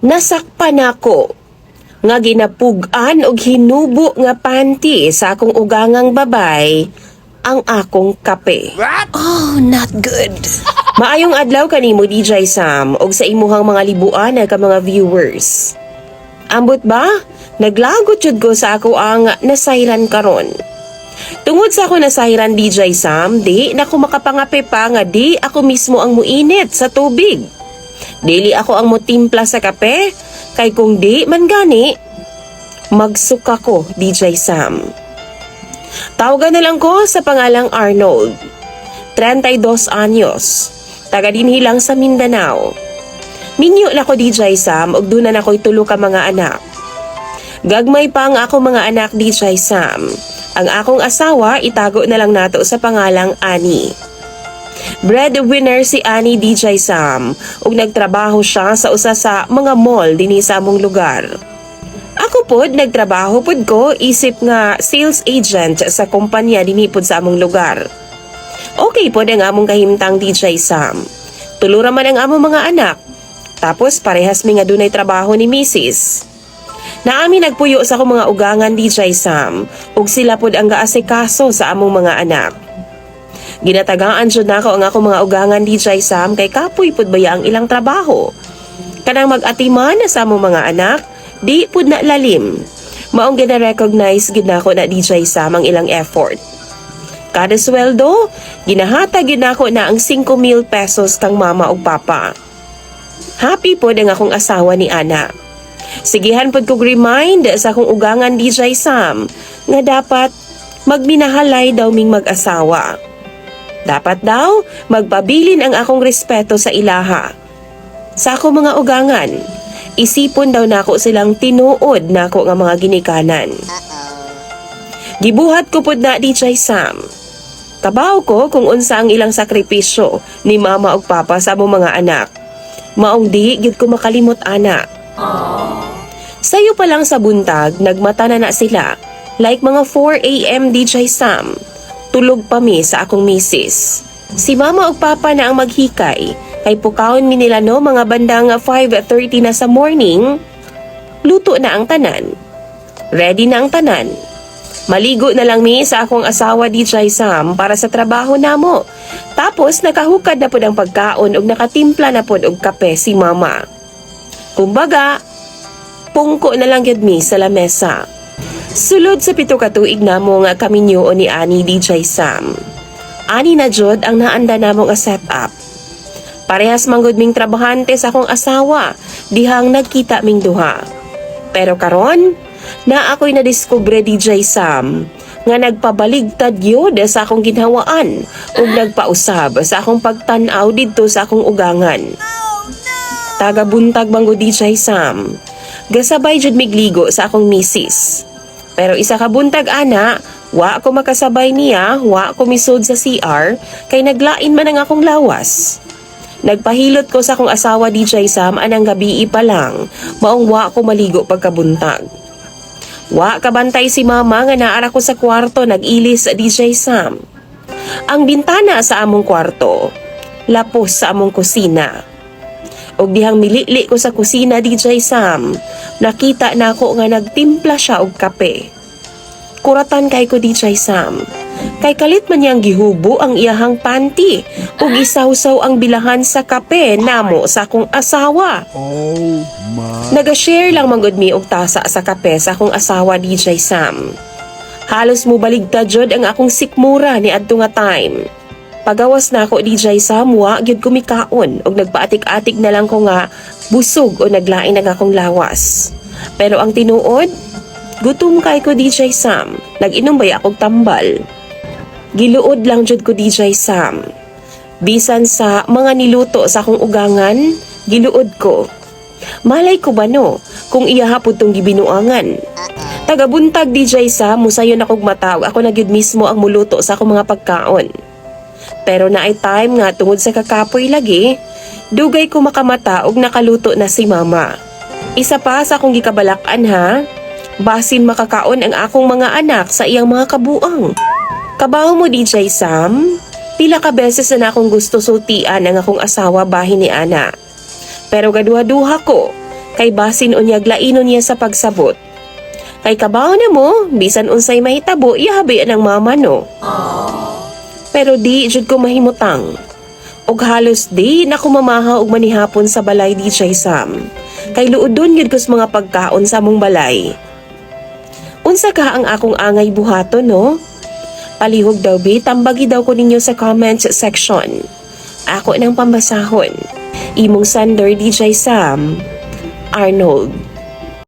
Nasakpan ako nga ginapug-an og hinubo nga panty sa akong ugangang babay ang akong kape. Oh, not good. Maayong adlaw kanimo DJ Sam og sa imuhang mga libuan ka mga viewers. Ambot ba? Naglagot jud ko sa ako ang nasayran karon. Tungod sa ako nasayran DJ Sam, di na ko makapangape pa nga di ako mismo ang muinit sa tubig. Dili ako ang mutimpla sa kape, kay kung di man gani, magsuka ko DJ Sam. Tawagan na lang ko sa pangalang Arnold. 32 anyos. Taga dinhi lang sa Mindanao. Minyo na ko DJ Sam ug dunan ako'y tulo ka mga anak. Gagmay pa ang ako mga anak DJ Sam. Ang akong asawa itago na lang nato sa pangalang Annie. Breadwinner si Annie DJ Sam ug nagtrabaho siya sa usa sa mga mall dinhi sa among lugar. Ako pod nagtrabaho pod ko isip nga sales agent sa kumpanya dinhi pod sa among lugar. Okay pod ang among kahimtang DJ Sam. Tulo ra man ang among mga anak. Tapos parehas mi nga dunay trabaho ni Mrs. Naami nagpuyo sa akong mga ugangan DJ Sam ug sila pod ang gaasikaso sa among mga anak. Ginatagaan jud nako ang akong mga ugangan DJ Sam kay kapoy pod baya ang ilang trabaho. Kanang mag-atiman sa among mga anak, di pod na lalim. Maong gina-recognize gid nako na DJ Sam ang ilang effort. Kada sweldo, ginahatag gid nako na ang 5,000 pesos kang mama ug papa. Happy pod ang akong asawa ni Ana. Sigihan pod kog remind sa akong ugangan DJ Sam nga dapat magminahalay daw ming mag-asawa. Dapat daw magpabilin ang akong respeto sa ilaha. Sa akong mga ugangan, isipon daw nako silang tinuod nako nga mga ginikanan. Gibuhat ko pod na DJ Sam. Kabaw ko kung unsa ang ilang sakripisyo ni mama ug papa sa among mga anak. Maong di gyud ko makalimot ana. Sayo pa lang sa buntag, nagmata na sila. Like mga 4 AM DJ Sam. Tulog pa mi sa akong misis. Si mama ug papa na ang maghikay. Kay pukawon mi nila no mga bandang 5:30 na sa morning. Luto na ang tanan. Ready na ang tanan. Maligo na lang mi sa akong asawa DJ Sam para sa trabaho namo. Tapos nakahukad na pod ang pagkaon ug nakatimpla na pod og kape si mama. Kumbaga, pungko na lang gyud mi sa lamesa. Sulod sa 7 ka tuig namo nga kaminyo ni Annie DJ Sam. Ani na jud ang naanda namo nga setup. Parehas manggod ming trabahante sa akong asawa, dihang nagkita ming duha. Pero karon, na ako'y nadiskubre DJ Sam nga nagpabaligtad yun sa akong ginhawaan ug nagpausab sa akong pagtan-aw didto sa akong ugangan. Taga-buntag banggo DJ Sam. Gasabay jud migligo sa akong misis. Pero isa ka buntag ana, wa ko makasabay niya, wa ko misud sa CR kay naglain man ang akong lawas. Nagpahilot ko sa akong asawa DJ Sam anang gabi pa lang, maong wa ko maligo pagkabuntag. Wa kabantay si mama nga naara ko sa kwarto nag-ilis DJ Sam. Ang bintana sa among kwarto, lapos sa among kusina. Og dihang milili ko sa kusina DJ Sam, nakita na ako nga nagtimpla siya og kape. Kuratan kay ko DJ Sam. Kay kalit man niyang gihubo ang iyahang panty ug isawsaw ang bilahan sa kape namo sa akong asawa. Oh my. Naga-share lang manggod mi og tasa sa kape sa akong asawa DJ Sam. Halos mo baligtad jud ang akong sikmura ni adto nga time. Pagawas na ako DJ Sam, wa gyud ko mikaon og nagpaatik-atik na lang ko nga busog o naglain ang akong lawas. Pero ang tinuod, gutom kay ko DJ Sam. Nag-inom bay akong tambal. Giluod lang jud ko DJ Sam. Bisan sa mga niluto sa akong ugangan, giluod ko. Malay ko ba no, kung iya hapon tong gibinuangan. Tagabuntag DJ Sam, musayon akong matawag ako na gyud mismo ang muluto sa akong mga pagkaon. Pero naay time nga tungod sa kakapoy lagi, dugay ko makamata og nakaluto na si mama. Isa pa sa akong gikabalakan ha, basin makakaon ang akong mga anak sa iyang mga kabuang. Kabaw mo DJ Sam, pila ka beses na akong gusto sultian ang akong asawa bahin ni Ana. Pero gaduha-duha ko, Kay basin unyag lainon niya sa pagsabot. Kay kabaw na mo, bisan unsay mahitabo, ihabi ang mama no. Pero di jud ko mahimutang. Og halos di na ko mamaha og manihapon sa balay DJ Sam. Kay luodon gyud ko sa mga pagkaon sa among balay. Unsa ka ang akong angay buhaton no? Palihog daw bi, tambagi daw ko ninyo sa comments section. Ako nang pambasahon. Imong sender DJ Sam Arnold.